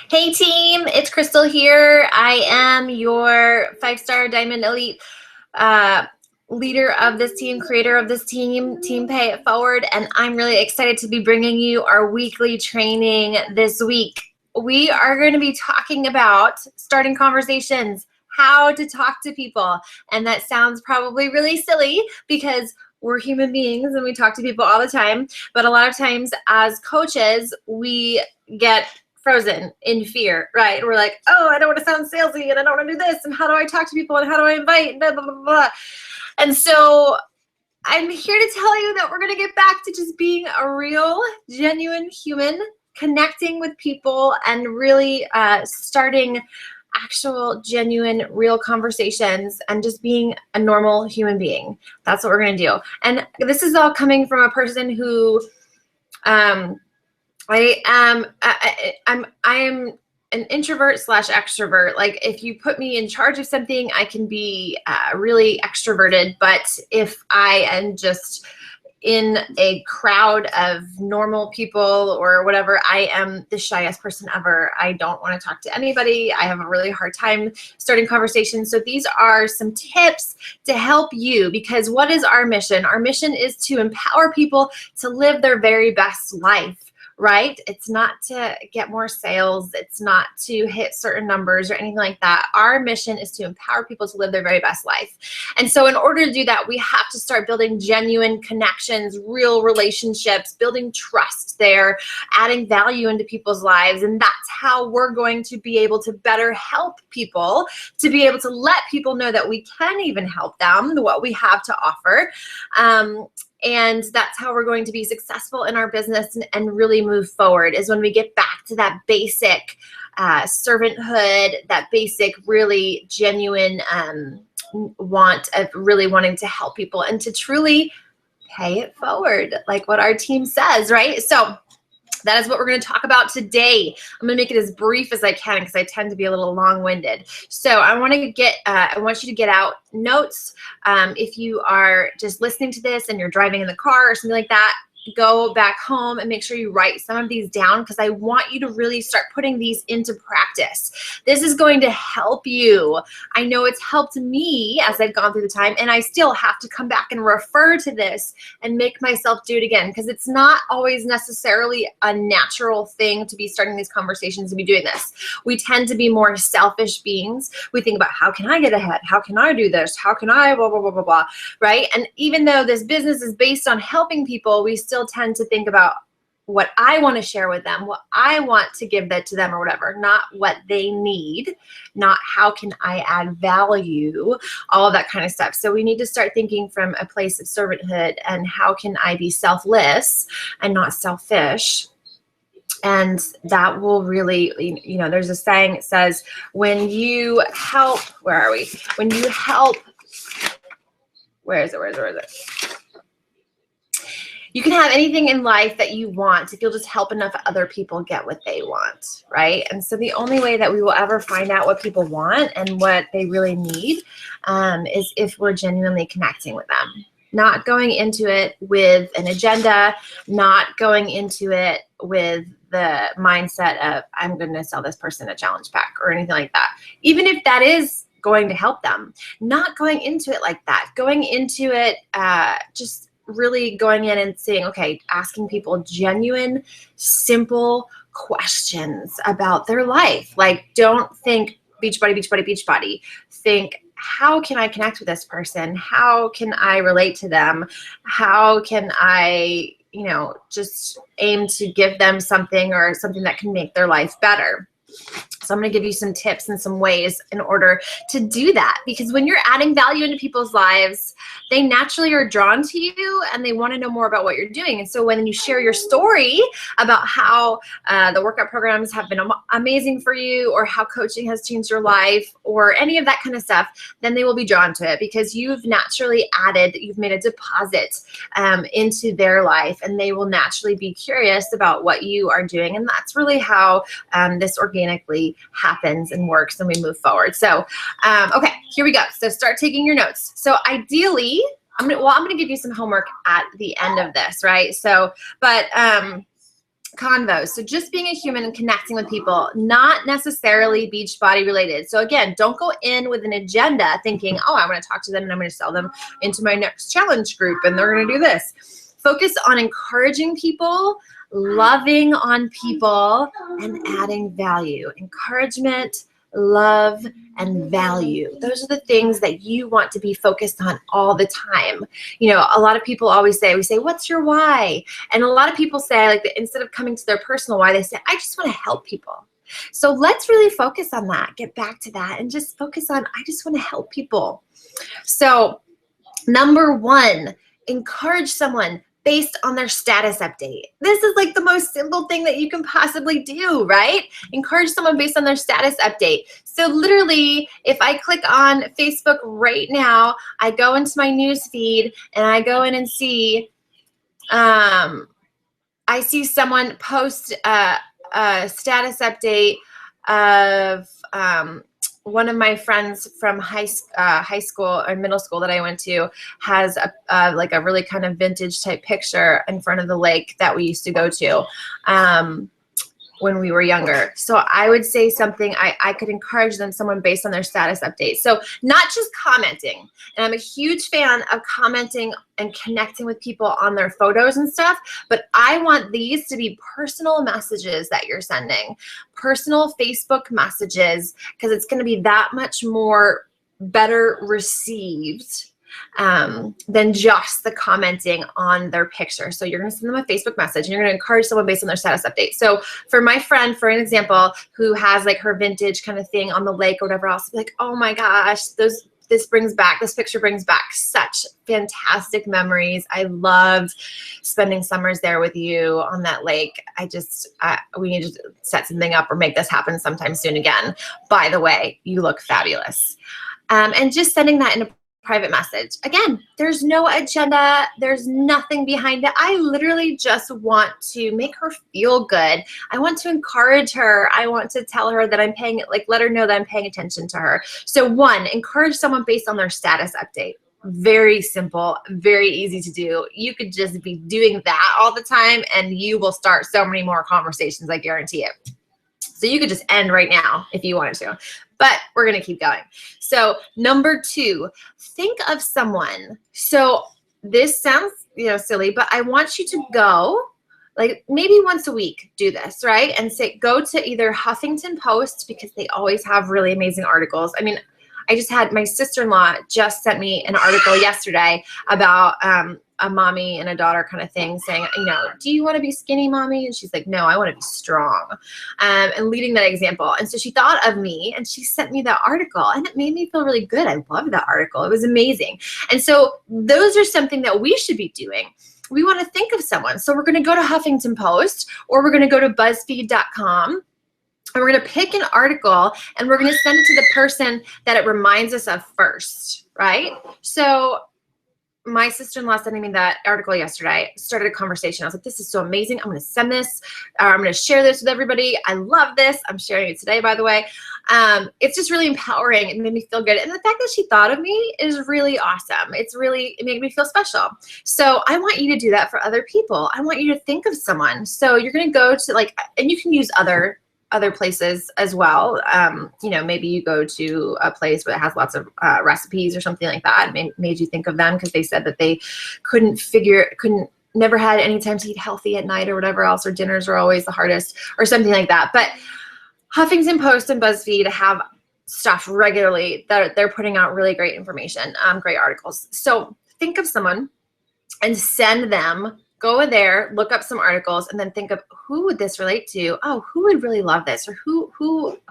Hey team, it's Crystal here. I am your 5-star Diamond Elite leader of this team, creator of this team, Team Pay It Forward, and I'm really excited to be bringing you our weekly training this week. We are going to be talking about starting conversations, how to talk to people, and that sounds probably really silly because we're human beings and we talk to people all the time, but a lot of times as coaches, we get frozen in fear, right? We're like, oh, I don't want to sound salesy and I don't want to do this and how do I talk to people and how do I invite, blah, blah, blah, blah. And so I'm here to tell you that we're going to get back to just being a real, genuine human, connecting with people and really starting actual, genuine, real conversations and just being a normal human being. That's what we're going to do. And this is all coming from a person who I am an introvert / extrovert. Like if you put me in charge of something, I can be really extroverted. But if I am just in a crowd of normal people or whatever, I am the shyest person ever. I don't want to talk to anybody. I have a really hard time starting conversations. So these are some tips to help you, because what is our mission? Our mission is to empower people to live their very best life. Right? It's not to get more sales. It's not to hit certain numbers or anything like that. Our mission is to empower people to live their very best life. And so in order to do that, we have to start building genuine connections, real relationships, building trust there, adding value into people's lives. And that's how we're going to be able to better help people, to be able to let people know that we can even help them, what we have to offer. And that's how we're going to be successful in our business and really move forward, is when we get back to that basic servanthood, that basic, really genuine want of really wanting to help people and to truly pay it forward, like what our team says, right? So that is what we're going to talk about today. I'm going to make it as brief as I can because I tend to be a little long-winded. So I want you to get out notes. If you are just listening to this and you're driving in the car or something like that, go back home and make sure you write some of these down, because I want you to really start putting these into practice. This is going to help you. I know it's helped me as I've gone through the time, and I still have to come back and refer to this and make myself do it again, because it's not always necessarily a natural thing to be starting these conversations and be doing this. We tend to be more selfish beings. We think about, how can I get ahead? How can I do this? How can I blah, blah, blah, blah, blah, right? And even though this business is based on helping people, we still tend to think about what I want to share with them, what I want to give that to them or whatever, not what they need, not how can I add value, all of that kind of stuff. So we need to start thinking from a place of servanthood and how can I be selfless and not selfish. And that will really, there's a saying that says, when you help, when you help, where is it? You can have anything in life that you want if you'll just help enough other people get what they want, right? And so the only way that we will ever find out what people want and what they really need is if we're genuinely connecting with them. Not going into it with an agenda, not going into it with the mindset of, I'm going to sell this person a challenge pack or anything like that. Even if that is going to help them, not going into it like that. Going into it just really going in and saying, okay, asking people genuine, simple questions about their life. Like, don't think beach body, beach body, beach body. Think, how can I connect with this person? How can I relate to them? How can I, just aim to give them something or something that can make their life better? So I'm going to give you some tips and some ways in order to do that, because when you're adding value into people's lives, they naturally are drawn to you and they want to know more about what you're doing. And so when you share your story about how the workout programs have been amazing for you, or how coaching has changed your life, or any of that kind of stuff, then they will be drawn to it because you've naturally you've made a deposit into their life, and they will naturally be curious about what you are doing. And that's really how this organically happens and works, and we move forward. So, okay, here we go. So start taking your notes. So ideally, I'm gonna give you some homework at the end of this, right? So, but convos. So just being a human and connecting with people, not necessarily Beachbody related. So again, don't go in with an agenda thinking, oh, I'm going to talk to them and I'm going to sell them into my next challenge group and they're going to do this. Focus on encouraging people, loving on people, and adding value. Encouragement, love, and value. Those are the things that you want to be focused on all the time. You know, a lot of people always say, what's your why? And a lot of people say, like, instead of coming to their personal why, they say, I just want to help people. So let's really focus on that. Get back to that and just focus on, I just want to help people. So number one, encourage someone based on their status update. This is like the most simple thing that you can possibly do, right? Encourage someone based on their status update. So literally, if I click on Facebook right now, I go into my news feed and I go in and see, I see someone post a status update of one of my friends from high school or middle school that I went to has like a really kind of vintage type picture in front of the lake that we used to go to when we were younger. So I would say something, I could encourage them, someone based on their status update. So not just commenting. And I'm a huge fan of commenting and connecting with people on their photos and stuff, but I want these to be personal messages that you're sending, personal Facebook messages, because it's going to be that much more better received than just the commenting on their picture. So you're going to send them a Facebook message and you're going to encourage someone based on their status update. So for my friend, for an example, who has like her vintage kind of thing on the lake or whatever else, like, oh my gosh, this picture brings back such fantastic memories. I loved spending summers there with you on that lake. We need to set something up or make this happen sometime soon again. By the way, you look fabulous. And just sending that in a private message. Again, there's no agenda. There's nothing behind it. I literally just want to make her feel good. I want to encourage her. I want to tell her that I'm paying it, like let her know that I'm paying attention to her. So one, encourage someone based on their status update. Very simple, very easy to do. You could just be doing that all the time and you will start so many more conversations, I guarantee it. So you could just end right now if you wanted to, but we're going to keep going. So number two, think of someone. So this sounds, silly, but I want you to go like maybe once a week, do this, right? And go to either Huffington Post, because they always have really amazing articles. I mean, I just had my sister-in-law just sent me an article yesterday about a mommy and a daughter kind of thing, saying, do you want to be skinny, mommy? And she's like, no, I want to be strong, and leading that example. And so she thought of me and she sent me that article and it made me feel really good. I loved that article. It was amazing. And so those are something that we should be doing. We want to think of someone. So we're going to go to Huffington Post or we're going to go to BuzzFeed.com. And we're going to pick an article and we're going to send it to the person that it reminds us of first, right? So my sister-in-law sending me that article yesterday started a conversation. I was like, this is so amazing. I'm going to send this. I'm going to share this with everybody. I love this. I'm sharing it today, by the way. It's just really empowering. It made me feel good. And the fact that she thought of me is really awesome. It made me feel special. So I want you to do that for other people. I want you to think of someone. So you're going to go to and you can use other places as well. Maybe you go to a place where it has lots of recipes or something like that. It made you think of them because they said that they never had any time to eat healthy at night or whatever else, or dinners are always the hardest or something like that. But Huffington Post and BuzzFeed have stuff regularly that they're putting out really great information, great articles. So think of someone and send them. Go in there, look up some articles, and then think of who would this relate to? Oh, who would really love this? Or who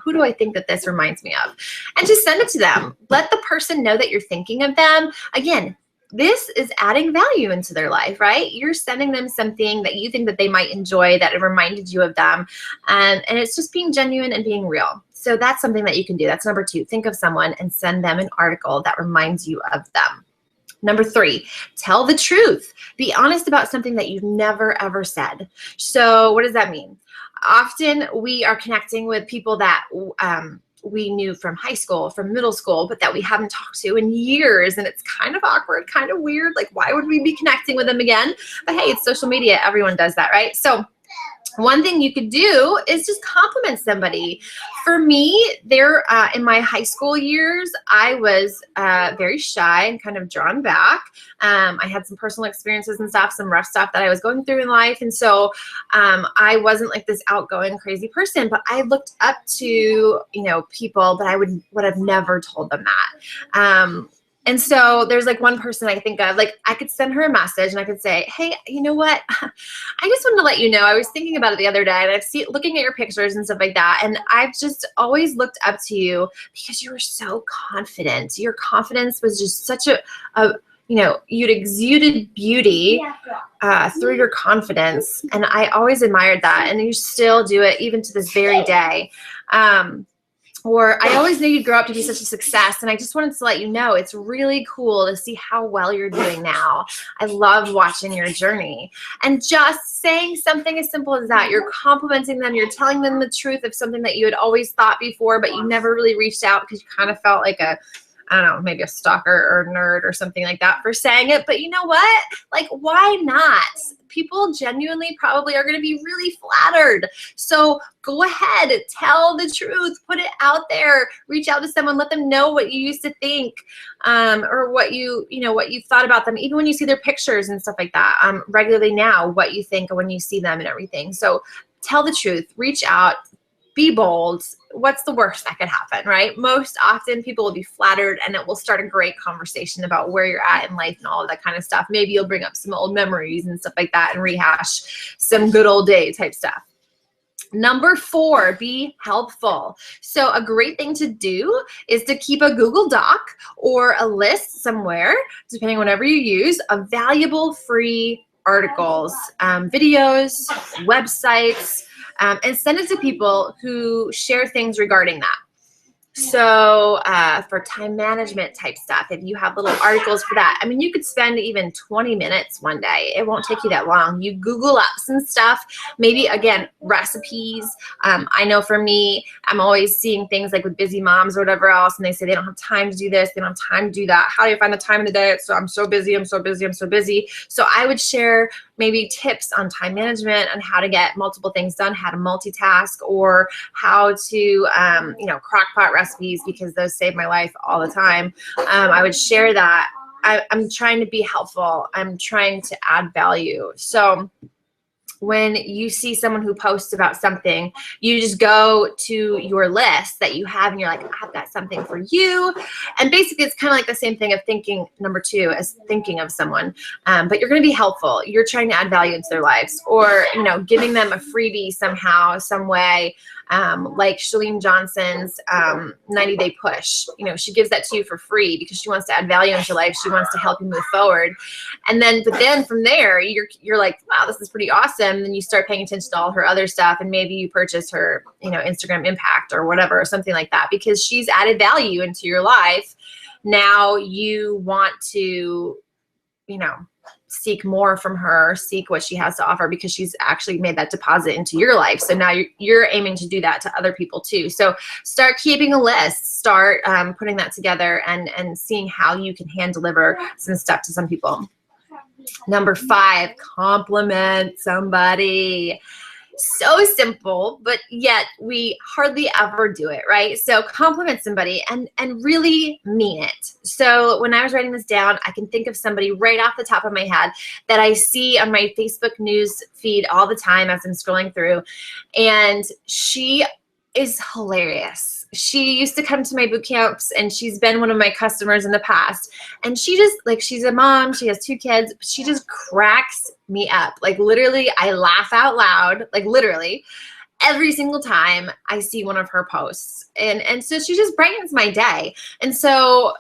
do I think that this reminds me of? And just send it to them. Let the person know that you're thinking of them. Again, this is adding value into their life, right? You're sending them something that you think that they might enjoy, that it reminded you of them. And it's just being genuine and being real. So that's something that you can do. That's number two. Think of someone and send them an article that reminds you of them. Number three, tell the truth. Be honest about something that you've never, ever said. So what does that mean? Often we are connecting with people that we knew from high school, from middle school, but that we haven't talked to in years. And it's kind of awkward, kind of weird. Like, why would we be connecting with them again? But hey, it's social media. Everyone does that, right? So One thing you could do is just compliment somebody. For me, in my high school years, I was very shy and kind of drawn back. I had some personal experiences and stuff, some rough stuff that I was going through in life. And so I wasn't like this outgoing, crazy person, but I looked up to, people, but I would have never told them that. And so there's like one person I think of, like I could send her a message and I could say, hey, you know what? I just wanted to let you know, I was thinking about it the other day and looking at your pictures and stuff like that. And I've just always looked up to you because you were so confident. Your confidence was just such you'd exuded beauty through your confidence. And I always admired that. And you still do it even to this very day. Or I always knew you'd grow up to be such a success. And I just wanted to let you know, it's really cool to see how well you're doing now. I love watching your journey. And just saying something as simple as that, you're complimenting them, you're telling them the truth of something that you had always thought before, but you never really reached out because you kind of felt like maybe a stalker or nerd or something like that for saying it. But you know what? Like, why not? People genuinely probably are going to be really flattered. So go ahead, tell the truth, put it out there, reach out to someone, let them know what you used to think, or what you've thought about them, even when you see their pictures and stuff like that, regularly now, what you think when you see them and everything. So tell the truth, reach out, be bold. What's the worst that could happen, right? Most often people will be flattered and it will start a great conversation about where you're at in life and all of that kind of stuff. Maybe you'll bring up some old memories and stuff like that and rehash some good old day type stuff. Number 4, be helpful. So a great thing to do is to keep a Google Doc or a list somewhere, depending on whatever you use, of valuable free articles, videos, websites, and send it to people who share things regarding that. So for time management type stuff, if you have little articles for that, I mean, you could spend even 20 minutes one day. It won't take you that long. You Google up some stuff, maybe, again, recipes. I know for me, I'm always seeing things like with busy moms or whatever else, and they say they don't have time to do this, they don't have time to do that. How do you find the time in the day? So I'm so busy. So I would share maybe tips on time management and how to get multiple things done, how to multitask, or how to, crock pot recipes, because those save my life all the time. I would share that. I'm trying to be helpful. I'm trying to add value. So when you see someone who posts about something, you just go to your list that you have and you're like, I've got something for you. And basically it's kind of like the same thing of thinking, number 2, as thinking of someone, but you're going to be helpful. You're trying to add value into their lives, or, giving them a freebie somehow, some way, like Chalene Johnson's 90-day push. She gives that to you for free because she wants to add value into your life. She wants to help you move forward. But then from there, you're like, wow, this is pretty awesome. Then you start paying attention to all her other stuff, and maybe you purchase her, Instagram Impact or whatever, or something like that, because she's added value into your life. Now you want to, seek more from her, seek what she has to offer, because she's actually made that deposit into your life. So now you're aiming to do that to other people too. So start keeping a list, start putting that together and seeing how you can hand deliver some stuff to some people. Number 5, compliment somebody. So simple, but yet we hardly ever do it, right? So compliment somebody and really mean it. So when I was writing this down, I can think of somebody right off the top of my head that I see on my Facebook news feed all the time as I'm scrolling through. And she is hilarious. She used to come to my boot camps, and she's been one of my customers in the past. And she just, she's a mom, she has 2 kids, but she just cracks me up. Literally, I laugh out loud, literally, every single time I see one of her posts. And so she just brightens my day. And so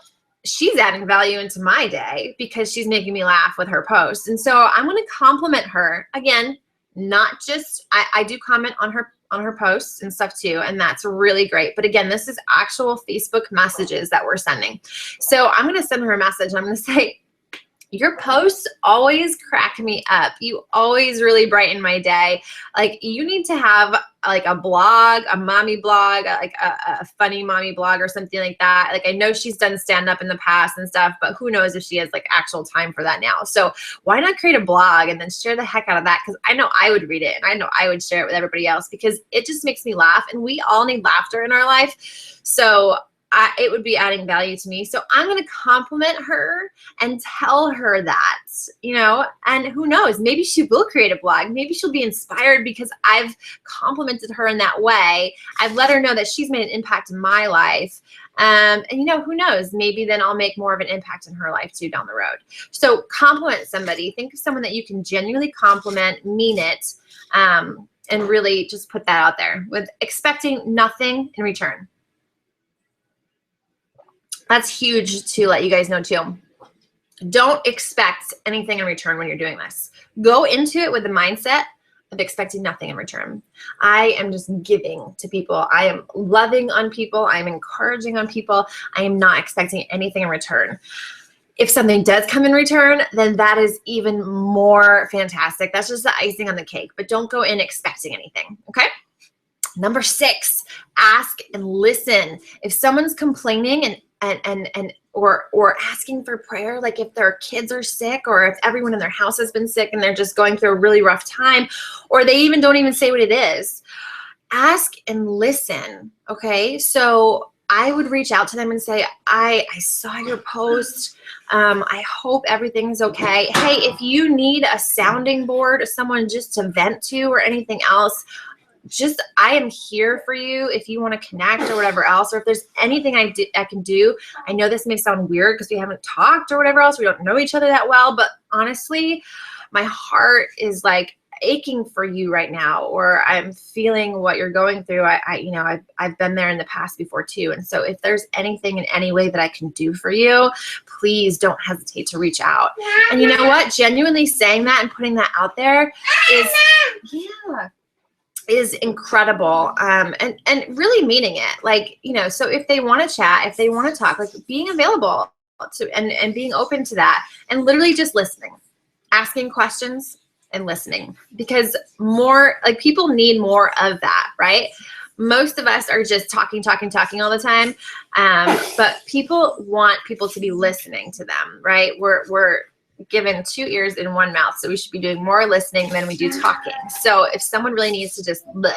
she's adding value into my day because she's making me laugh with her posts. And so I'm going to compliment her. Again, not just, I do comment on her posts and stuff too, and that's really great. But again, this is actual Facebook messages that we're sending. So I'm going to send her a message, and I'm going to say, Your posts always crack me up. You always really brighten my day. Like, you need to have like a blog, a mommy blog, like a funny mommy blog or something like that. Like, I know she's done stand up in the past and stuff, but who knows if she has like actual time for that now. So why not create a blog and then share the heck out of that? Because I know I would read it and I know I would share it with everybody else because it just makes me laugh, and we all need laughter in our life. So it would be adding value to me. So I'm going to compliment her and tell her that, you know, and who knows, maybe she will create a blog. Maybe she'll be inspired because I've complimented her in that way. I've let her know that she's made an impact in my life. And you know, who knows, maybe then I'll make more of an impact in her life too down the road. So compliment somebody. Think of someone that you can genuinely compliment, mean it, and really just put that out there with expecting nothing in return. That's huge to let you guys know too. Don't expect anything in return when you're doing this. Go into it with the mindset of expecting nothing in return. I am just giving to people. I am loving on people. I am encouraging on people. I am not expecting anything in return. If something does come in return, then that is even more fantastic. That's just the icing on the cake, but don't go in expecting anything, okay? Number 6, ask and listen. If someone's complaining or asking for prayer, like if their kids are sick or if everyone in their house has been sick and they're just going through a really rough time, or they don't even say what it is, ask and listen, okay? So I would reach out to them and say, I saw your post. I hope everything's okay. Hey, if you need a sounding board, someone just to vent to or anything else, I am here for you if you want to connect or whatever else, or if there's anything I can do. I know this may sound weird because we haven't talked or whatever else. We don't know each other that well, but honestly, my heart is like aching for you right now, or I'm feeling what you're going through. I've been there in the past before too. And so if there's anything in any way that I can do for you, please don't hesitate to reach out. And you know what? Genuinely saying that and putting that out there is incredible, and really meaning it. Like, you know, so if they want to chat, if they want to talk, like being available to and being open to that, and literally just listening, asking questions and listening, because more like people need more of that, right? Most of us are just talking all the time, but people want people to be listening to them, right? We're given 2 ears and 1 mouth, so we should be doing more listening than we do talking. So if someone really needs to just bleh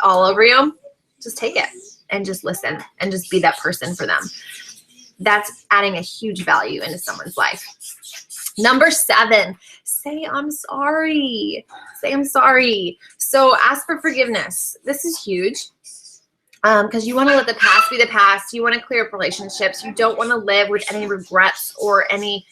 all over you, just take it and just listen and just be that person for them. That's adding a huge value into someone's life. Number 7, say I'm sorry. Say I'm sorry. So ask for forgiveness. This is huge. Because you want to let the past be the past. You want to clear up relationships. You don't want to live with any regrets or any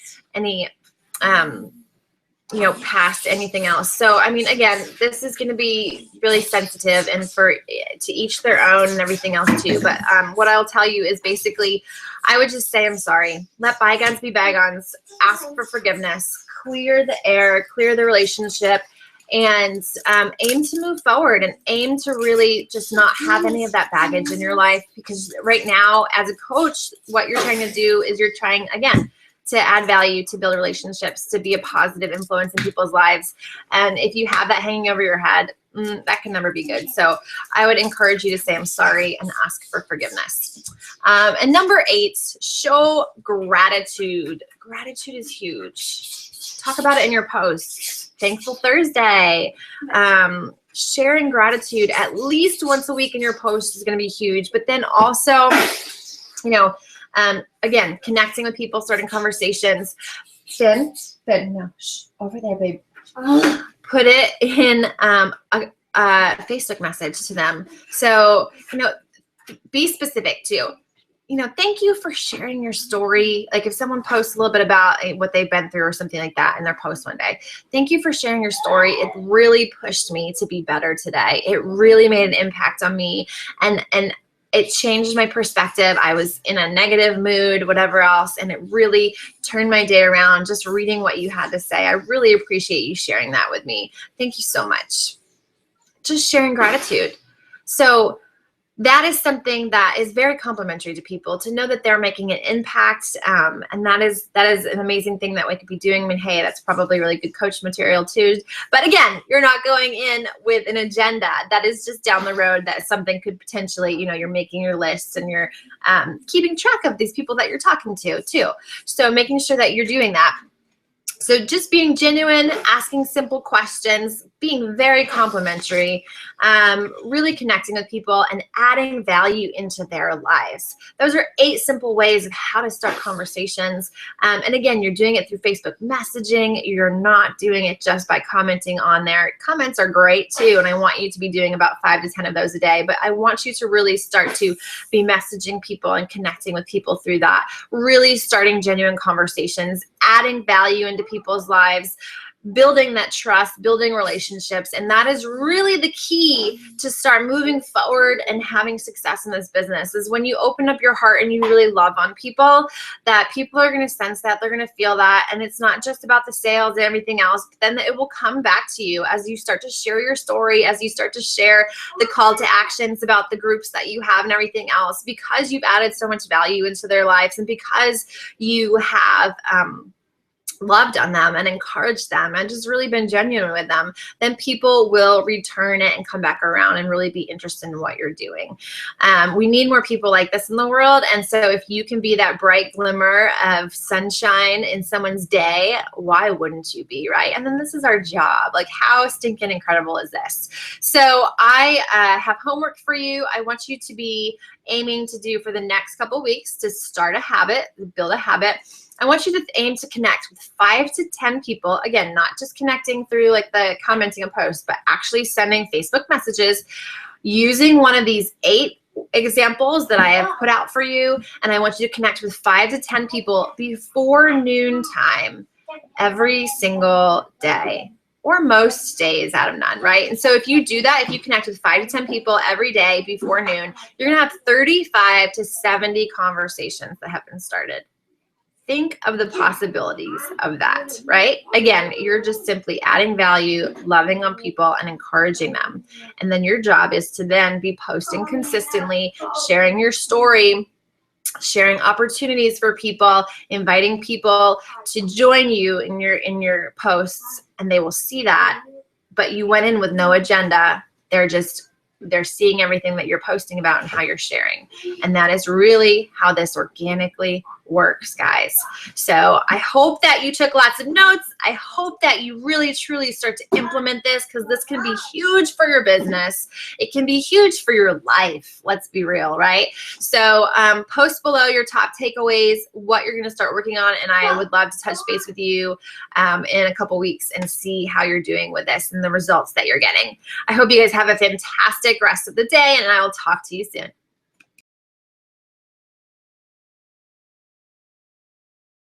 past anything else. So, I mean, again, this is going to be really sensitive and to each their own and everything else too. But what I'll tell you is basically, I would just say I'm sorry. Let bygones be bygones. Ask for forgiveness. Clear the air. Clear the relationship. And aim to move forward and aim to really just not have any of that baggage in your life. Because right now, as a coach, what you're trying to do is you're trying, again, to add value, to build relationships, to be a positive influence in people's lives. And if you have that hanging over your head, that can never be good. So I would encourage you to say I'm sorry and ask for forgiveness. And number 8, show gratitude. Gratitude is huge. Talk about it in your posts. Thankful Thursday. Sharing gratitude at least once a week in your post is going to be huge. But then also, again, connecting with people, starting conversations. Ben, no, over there, babe. Put it in a Facebook message to them. So, be specific too. Thank you for sharing your story. Like if someone posts a little bit about what they've been through or something like that in their post one day, thank you for sharing your story. It really pushed me to be better today. It really made an impact on me. And it changed my perspective. I was in a negative mood, whatever else, and it really turned my day around just reading what you had to say. I really appreciate you sharing that with me. Thank you so much. Just sharing gratitude. So that is something that is very complimentary to people, to know that they're making an impact. And that is an amazing thing that we could be doing. I mean, hey, that's probably really good coach material too. But again, you're not going in with an agenda. That is just down the road that something could potentially, you're making your lists and you're keeping track of these people that you're talking to too. So making sure that you're doing that. So just being genuine, asking simple questions, being very complimentary, really connecting with people and adding value into their lives. Those are 8 simple ways of how to start conversations. And again, you're doing it through Facebook messaging. You're not doing it just by commenting on there. Comments are great too, and I want you to be doing about 5 to 10 of those a day, but I want you to really start to be messaging people and connecting with people through that, really starting genuine conversations, adding value into people's lives, building that trust, building relationships. And that is really the key to start moving forward and having success in this business, is when you open up your heart and you really love on people, that people are going to sense that, they're going to feel that. And it's not just about the sales and everything else, but then it will come back to you as you start to share your story, as you start to share the call to actions about the groups that you have and everything else, because you've added so much value into their lives and because you have, loved on them and encouraged them and just really been genuine with them, then people will return it and come back around and really be interested in what you're doing. We need more people like this in the world. And so if you can be that bright glimmer of sunshine in someone's day, why wouldn't you be, right? And then this is our job. Like, how stinking incredible is this? So I have homework for you. I want you to be aiming to do for the next couple weeks to start a habit, build a habit. I want you to aim to connect with 5 to 10 people. Again, not just connecting through like the commenting a post, but actually sending Facebook messages using one of these 8 examples that I have put out for you. And I want you to connect with 5 to 10 people before noon time every single day, or most days out of none, right? And so if you do that, if you connect with 5 to 10 people every day before noon, you're gonna have 35 to 70 conversations that have been started. Think of the possibilities of that, right? Again, you're just simply adding value, loving on people, and encouraging them. And then your job is to then be posting consistently, sharing your story, sharing opportunities for people, inviting people to join you in your posts, and they will see that. But you went in with no agenda. They're seeing everything that you're posting about and how you're sharing. And that is really how this organically works, guys. So I hope that you took lots of notes. I hope that you really, truly start to implement this, because this can be huge for your business. It can be huge for your life. Let's be real, right? So post below your top takeaways, what you're going to start working on. And I would love to touch base with you in a couple weeks and see how you're doing with this and the results that you're getting. I hope you guys have a fantastic rest of the day, and I will talk to you soon.